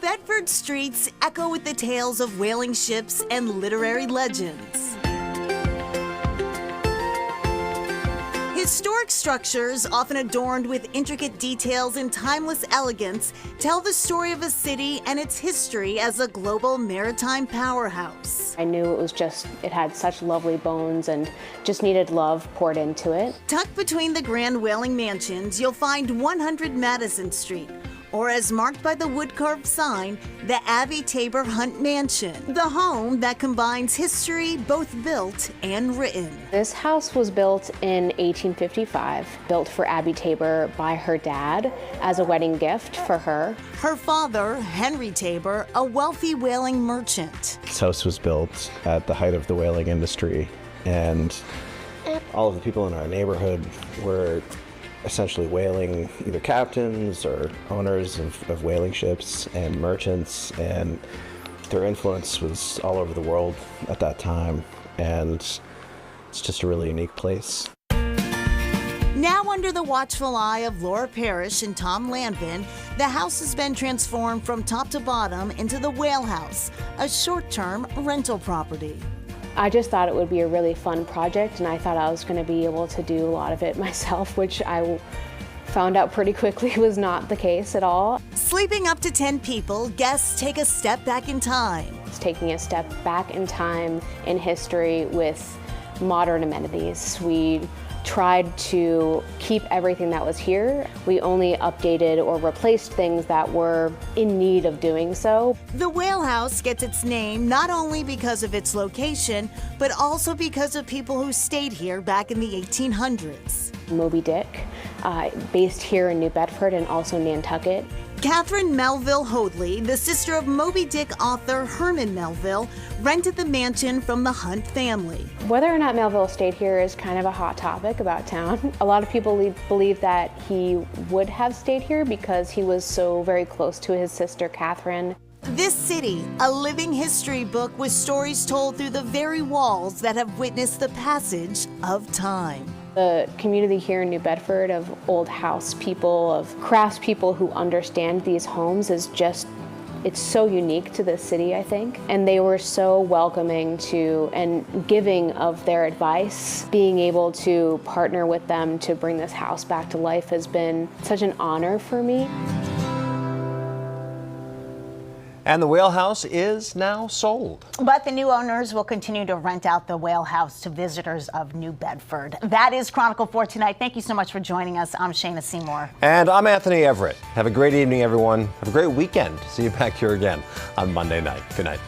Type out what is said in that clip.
Bedford streets echo with the tales of whaling ships and literary legends. Historic structures, often adorned with intricate details and timeless elegance, tell the story of a city and its history as a global maritime powerhouse. I knew it had such lovely bones and just needed love poured into it. Tucked between the grand whaling mansions, you'll find 100 Madison Street, or as marked by the wood-carved sign, the Abbey Tabor Hunt Mansion, the home that combines history, both built and written. This house was built in 1855, built for Abbey Tabor by her dad as a wedding gift for her. Her father, Henry Tabor, a wealthy whaling merchant. This house was built at the height of the whaling industry, and all of the people in our neighborhood were essentially whaling, either captains or owners of whaling ships and merchants, and their influence was all over the world at that time, and it's just a really unique place. Now under the watchful eye of Laura Parrish and Tom Lanvin, the house has been transformed from top to bottom into the Whale House, a short-term rental property. I just thought it would be a really fun project, and I thought I was going to be able to do a lot of it myself, which I found out pretty quickly was not the case at all. Sleeping up to 10 people, guests take a step back in time. It's taking a step back in time in history with modern amenities. We tried to keep everything that was here. We only updated or replaced things that were in need of doing so. The Whale House gets its name not only because of its location, but also because of people who stayed here back in the 1800s. Moby Dick, based here in New Bedford and also Nantucket. Catherine Melville Hoadley, the sister of Moby Dick author Herman Melville, rented the mansion from the Hunt family. Whether or not Melville stayed here is kind of a hot topic about town. A lot of people believe that he would have stayed here because he was so very close to his sister Catherine. This city, a living history book with stories told through the very walls that have witnessed the passage of time. The community here in New Bedford of old house people, of craftspeople who understand these homes is just, it's so unique to this city, I think. And they were so welcoming to and giving of their advice. Being able to partner with them to bring this house back to life has been such an honor for me. And the Whale House is now sold. But the new owners will continue to rent out the Whale House to visitors of New Bedford. That is Chronicle 4 tonight. Thank you so much for joining us. I'm Shayna Seymour. And I'm Anthony Everett. Have a great evening, everyone. Have a great weekend. See you back here again on Monday night. Good night.